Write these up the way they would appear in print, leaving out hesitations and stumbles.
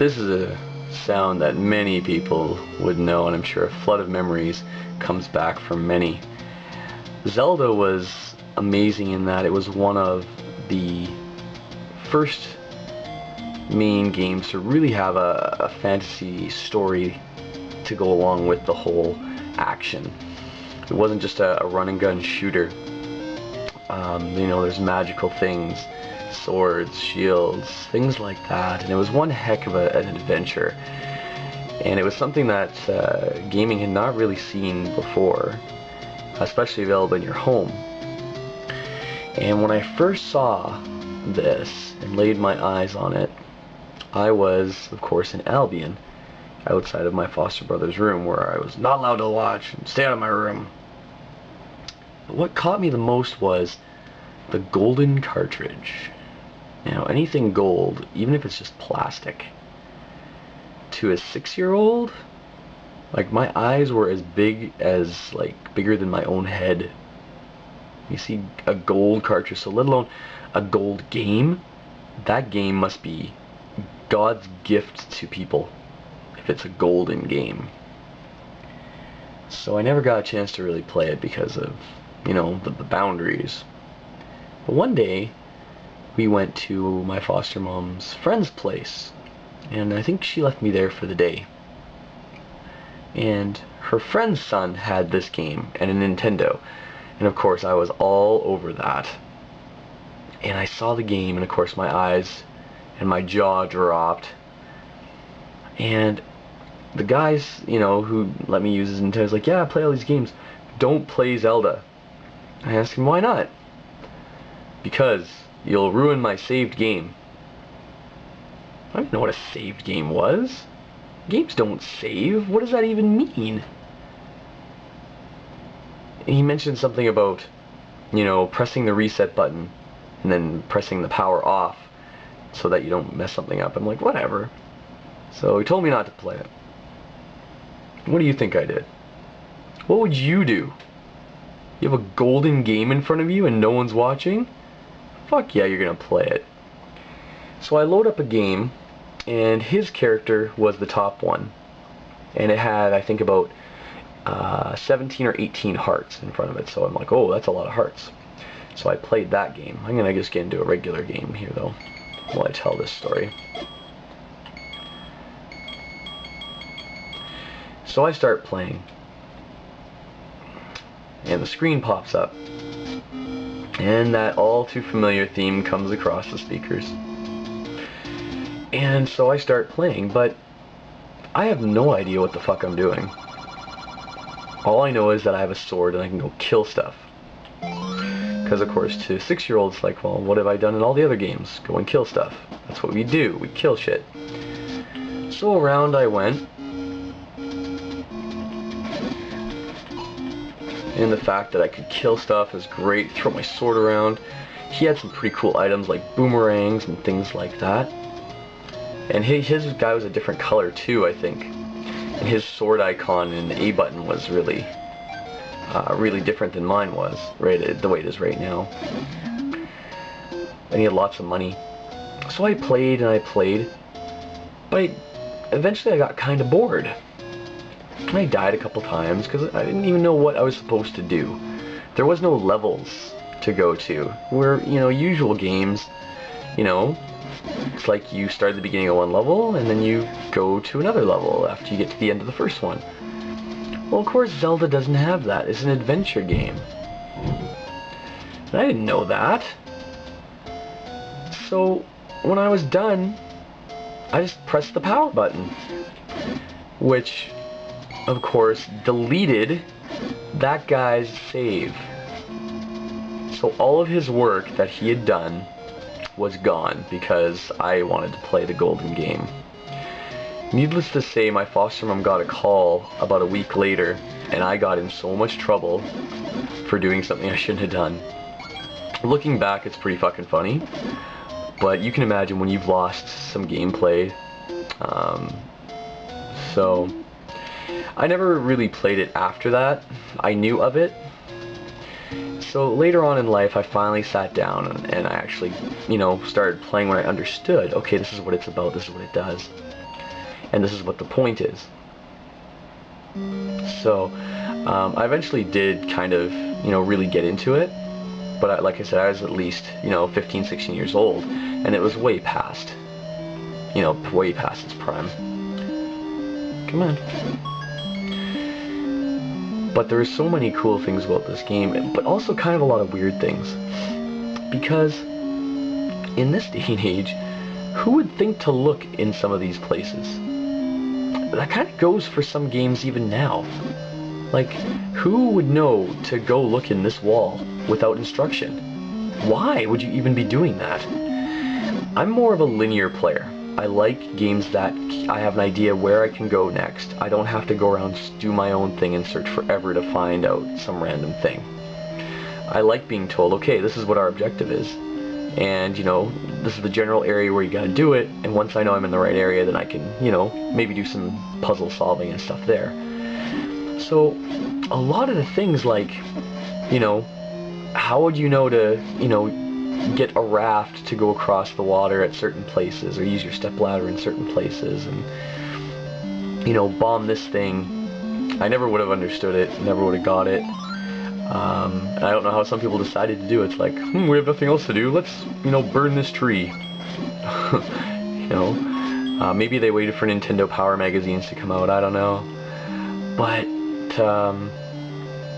This is a sound that many people would know, and I'm sure a flood of memories comes back for many. Zelda was amazing in that it was one of the first main games to really have a fantasy story to go along with the whole action. It wasn't just a run and gun shooter. You know, there's magical things, swords, shields, things like that, and it was one heck of an adventure. And it was something that gaming had not really seen before, especially available in your home. And when I first saw this and laid my eyes on it, I was, of course, in Albion, outside of my foster brother's room, where I was not allowed to watch and stay out of my room. But what caught me the most was the golden cartridge. Now, anything gold, even if it's just plastic, to a 6-year-old, like, my eyes were as big as, like, bigger than my own head. You see a gold cartridge, so let alone a gold game, that game must be God's gift to people if it's a golden game. So I never got a chance to really play it because of, you know, the boundaries. But one day we went to my foster mom's friend's place, and I think she left me there for the day. And her friend's son had this game and a Nintendo, and of course I was all over that. And I saw the game, and of course my eyes and my jaw dropped. And the guys, you know, who let me use his Nintendo was like, yeah, play all these games, don't play Zelda. I asked him, why not? Because you'll ruin my saved game. I didn't know what a saved game was. Games don't save. What does that even mean? And he mentioned something about, you know, pressing the reset button and then pressing the power off so that you don't mess something up. I'm like, whatever. So he told me not to play it. What do you think I did? What would you do? You have a golden game in front of you and no one's watching? Fuck yeah, you're gonna play it. So I load up a game, and his character was the top one. And it had, I think, about 17 or 18 hearts in front of it. So I'm like, oh, that's a lot of hearts. So I played that game. I'm gonna just get into a regular game here, though, while I tell this story. So I start playing, and the screen pops up, and that all too familiar theme comes across the speakers. And so I start playing, but I have no idea what the fuck I'm doing. All I know is that I have a sword and I can go kill stuff. Because of course to 6-year-olds, like, well, what have I done in all the other games? Go and kill stuff. That's what we do, we kill shit. So around I went, and the fact that I could kill stuff is great, throw my sword around. He had some pretty cool items like boomerangs and things like that. And his guy was a different color too, I think. And his sword icon in the A button was really different than mine was, right, the way it is right now. And he had lots of money. So I played and I played, but eventually I got kind of bored. And I died a couple times because I didn't even know what I was supposed to do. There was no levels to go to. Where, you know, usual games, you know, it's like you start at the beginning of one level and then you go to another level after you get to the end of the first one. Well, of course Zelda doesn't have that. It's an adventure game. And I didn't know that. So when I was done, I just pressed the power button, which of course deleted that guy's save. So all of his work that he had done was gone because I wanted to play the golden game. Needless to say, my foster mom got a call about a week later, and I got in so much trouble for doing something I shouldn't have done. Looking back, it's pretty fucking funny, but you can imagine when you've lost some gameplay. So I never really played it after that. I knew of it. So later on in life, I finally sat down and I actually, you know, started playing when I understood, okay, this is what it's about, this is what it does, and this is what the point is. So I eventually did kind of, you know, really get into it, but like I said, I was at least, you know, 15, 16 years old, and it was way past, you know, way past its prime. Come on. But there are so many cool things about this game, but also kind of a lot of weird things. Because in this day and age, who would think to look in some of these places? That kind of goes for some games even now. Like, who would know to go look in this wall without instruction? Why would you even be doing that? I'm more of a linear player. I like games that I have an idea where I can go next. I don't have to go around, do my own thing, and search forever to find out some random thing. I like being told, okay, this is what our objective is, and, you know, this is the general area where you gotta do it, and once I know I'm in the right area, then I can, you know, maybe do some puzzle solving and stuff there. So, a lot of the things like, you know, how would you know to, you know, get a raft to go across the water at certain places, or use your stepladder in certain places, and, you know, bomb this thing. I never would have understood it, never would have got it. And I don't know how some people decided to do it. It's like, we have nothing else to do, let's, you know, burn this tree. You know, maybe they waited for Nintendo Power magazines to come out, I don't know. But,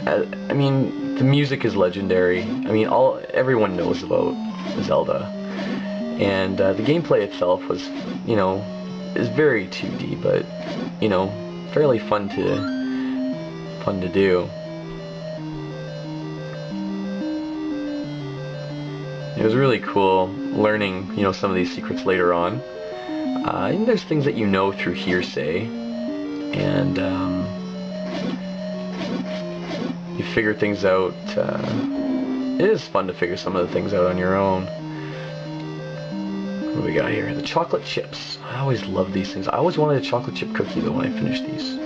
I mean, the music is legendary. I mean, everyone knows about Zelda. And the gameplay itself was, you know, is very 2D, but, you know, fairly fun to do. It was really cool learning, you know, some of these secrets later on. And there's things that you know through hearsay, and you figure things out. It is fun to figure some of the things out on your own. What do we got here? The chocolate chips. I always love these things. I always wanted a chocolate chip cookie though when I finished these.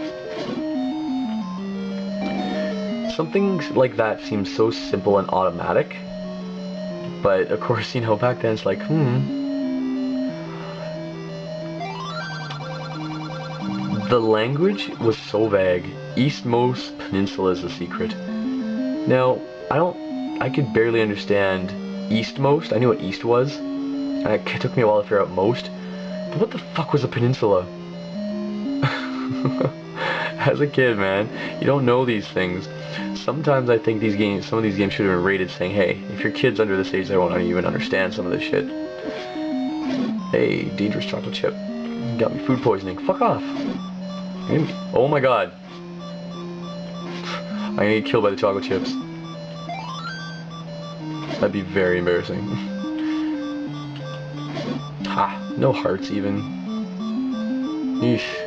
Something like that seems so simple and automatic. But, of course, you know, back then it's like, The language was so vague. Eastmost Peninsula is the secret. Now, I could barely understand eastmost. I knew what east was. And it took me a while to figure out most. But what the fuck was a peninsula? As a kid, man, you don't know these things. Sometimes I think some of these games should have been rated saying, hey, if your kid's under this age, they won't even understand some of this shit. Hey, dangerous chocolate chip. You got me food poisoning. Fuck off. Oh my god. I'm gonna get killed by the chocolate chips. That'd be very embarrassing. Ha, no hearts even. Eesh.